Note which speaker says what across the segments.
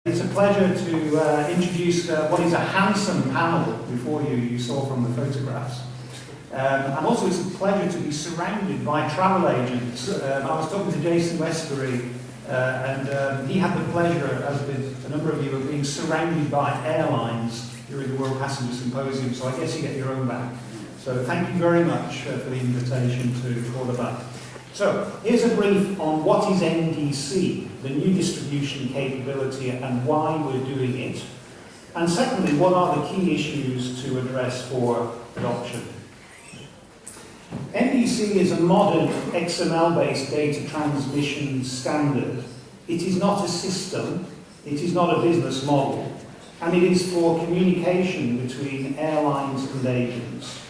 Speaker 1: It's a pleasure to introduce what is a handsome panel before you, saw from the photographs. And also it's a pleasure to be surrounded by travel agents. I was talking to Jason Westbury and he had the pleasure, as did a number of you, of being surrounded by airlines during the World Passenger Symposium, so I guess you get your own back. So thank you very much for the invitation to Cordoba. So, here's a brief on what is NDC, the new distribution capability, and why we're doing it. And secondly, what are the key issues to address for adoption? NDC is a modern XML-based data transmission standard. It is not a system, it is not a business model, and it is for communication between airlines and agents.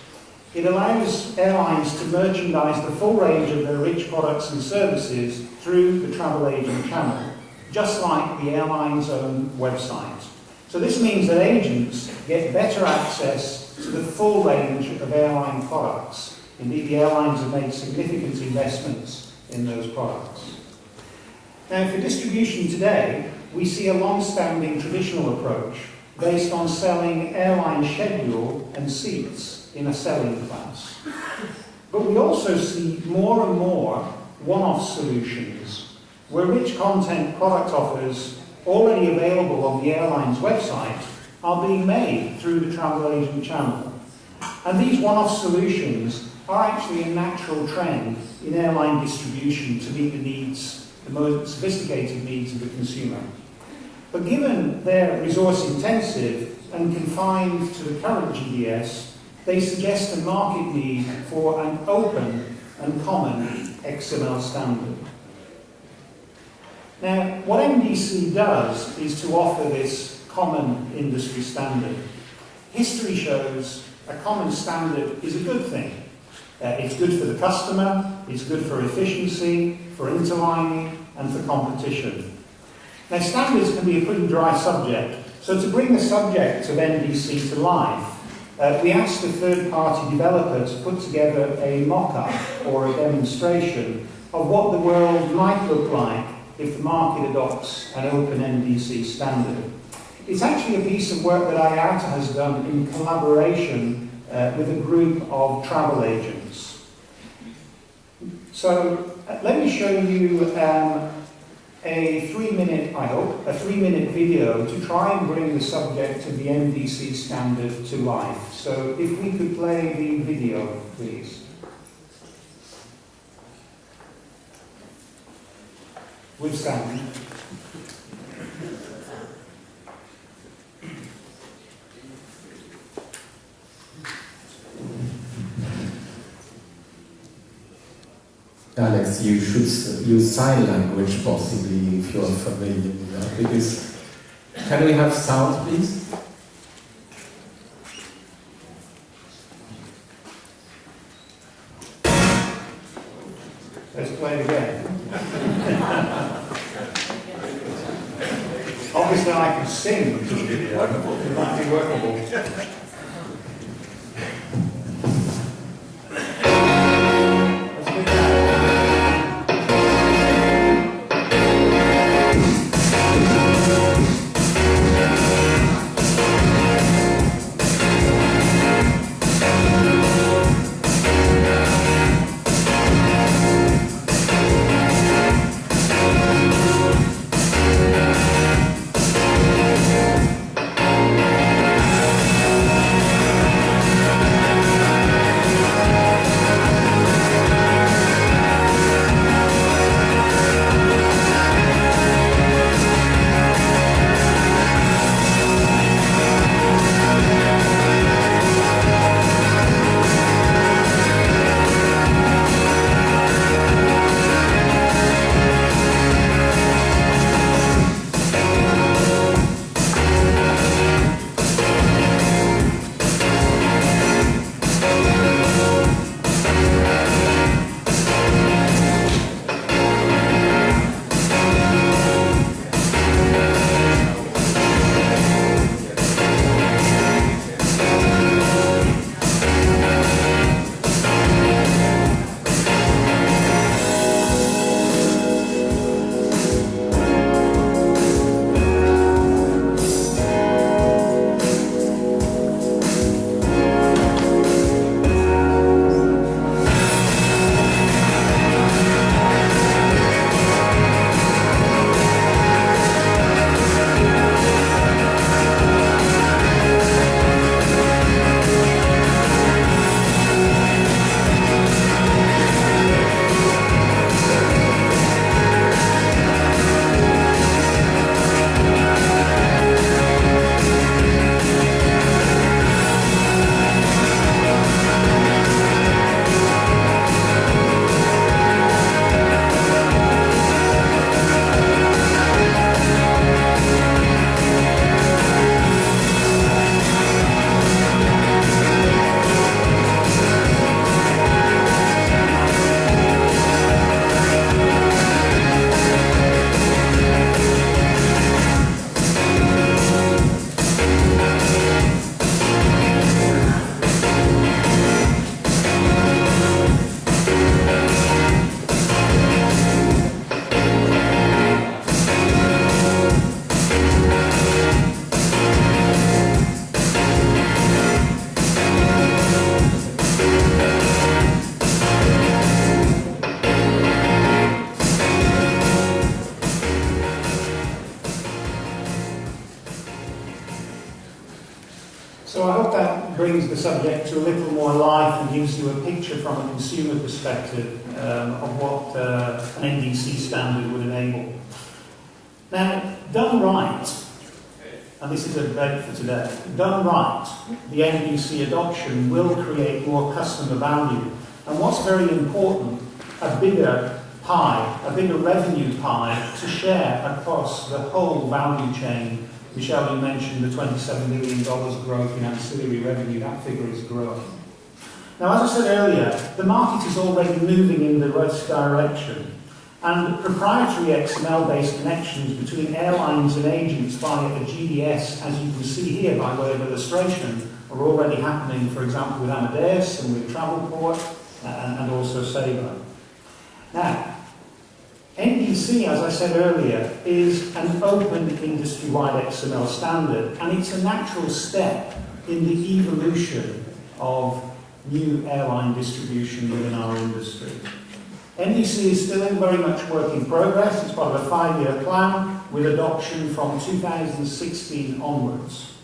Speaker 1: It allows airlines to merchandise the full range of their rich products and services through the travel agent channel, just like the airline's own website. So this means that agents get better access to the full range of airline products. Indeed, the airlines have made significant investments in those products. Now, for distribution today, we see a long-standing traditional approach based on selling airline schedule and seats in a selling class. But we also see more and more one-off solutions where rich content product offers already available on the airline's website are being made through the travel agent channel. And these one-off solutions are actually a natural trend in airline distribution to meet the needs, the most sophisticated needs of the consumer. But given they're resource intensive and confined to the current GDS, they suggest a market need for an open and common XML standard. Now, what NDC does is to offer this common industry standard. History shows a common standard is a good thing. It's good for the customer, it's good for efficiency, for interlining, and for competition. Now, standards can be a pretty dry subject, so to bring the subject of NDC to life, we asked a third-party developer to put together a mock-up or a demonstration of what the world might look like if the market adopts an open NDC standard. It's actually a piece of work that IATA has done in collaboration with a group of travel agents. So let me show you a 3-minute, I hope, a 3-minute video to try and bring the subject of the NDC standard to life. So if we could play the video, please. With sound.
Speaker 2: Aleks, you should use sign language possibly if you're familiar with that, because can we have sound, please?
Speaker 1: Let's play it again. Obviously I can sing, it might be workable. So I hope that brings the subject to a little more life and gives you a picture from a consumer perspective of what an NDC standard would enable. Now, done right, and this is a debate for today, done right, the NDC adoption will create more customer value. And what's very important, a bigger pie, a bigger revenue pie to share across the whole value chain. Michelle, you mentioned the $27 million growth in ancillary revenue. That figure is growing. Now, as I said earlier, the market is already moving in the right direction. And proprietary XML-based connections between airlines and agents via a GDS, as you can see here by way of illustration, are already happening, for example, with Amadeus and with Travelport and also Sabre. Now, NDC, as I said earlier, is an open industry-wide XML standard, and it's a natural step in the evolution of new airline distribution within our industry. NDC is still in very much work in progress. It's part of a 5-year plan with adoption from 2016 onwards.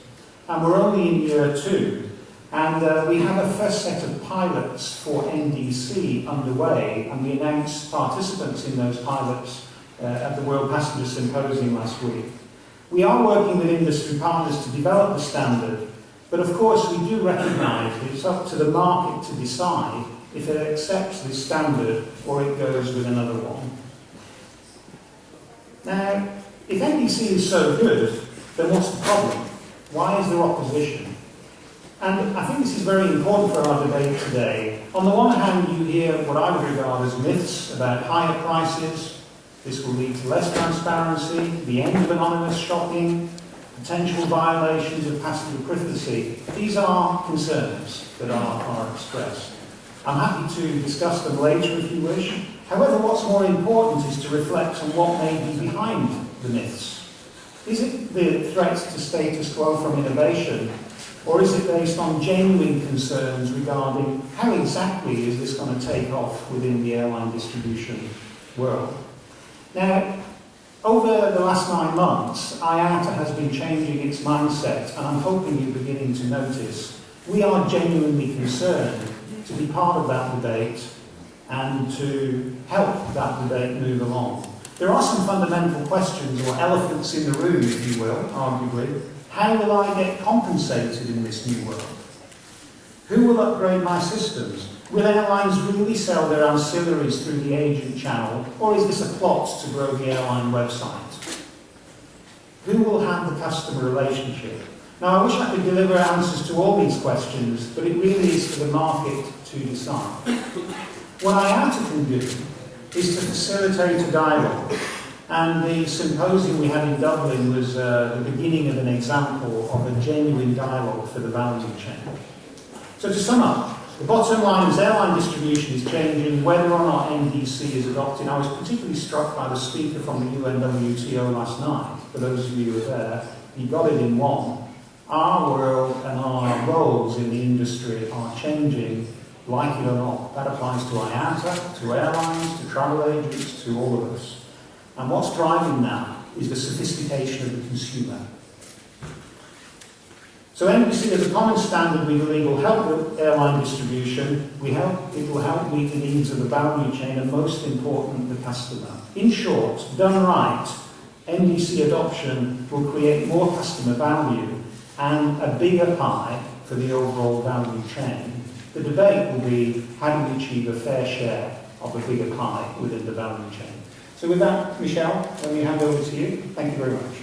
Speaker 1: And we're only in year 2. And we have a first set of pilots for NDC underway, and we announced participants in those pilots at the World Passenger Symposium last week. We are working with industry partners to develop the standard, but of course we do recognise it's up to the market to decide if it accepts this standard or it goes with another one. Now, if NDC is so good, then what's the problem? Why is there opposition? And I think this is very important for our debate today. On the one hand, you hear what I would regard as myths about higher prices. This will lead to less transparency, the end of anonymous shopping, potential violations of passenger privacy. These are concerns that are expressed. I'm happy to discuss them later if you wish. However, what's more important is to reflect on what may be behind the myths. Is it the threat to status quo from innovation, or is it based on genuine concerns regarding how exactly is this going to take off within the airline distribution world? Now, over the last 9 months, IATA has been changing its mindset, and I'm hoping you're beginning to notice. We are genuinely concerned to be part of that debate and to help that debate move along. There are some fundamental questions, or elephants in the room, if you will, arguably. How will I get compensated in this new world? Who will upgrade my systems? Will airlines really sell their ancillaries through the agent channel, or is this a plot to grow the airline website? Who will have the customer relationship? Now, I wish I could deliver answers to all these questions, but it really is for the market to decide. What IATA can do is to facilitate a dialogue, and the symposium we had in Dublin was the beginning of an example of a genuine dialogue for the value chain. So to sum up, the bottom line is airline distribution is changing whether or not NDC is adopted. I was particularly struck by the speaker from the UNWTO last night. For those of you who were there, he got it in one. Our world and our roles in the industry are changing, like it or not. That applies to IATA, to airlines, to travel agents, to all of us. And what's driving that is the sophistication of the consumer. So NDC as a common standard, we believe, will help with airline distribution. It will help meet the needs of the value chain, and most important, the customer. In short, done right, NDC adoption will create more customer value and a bigger pie for the overall value chain. The debate will be, how do we achieve a fair share of a bigger pie within the value chain? So with that, Michelle, let me hand over to you. Thank you very much.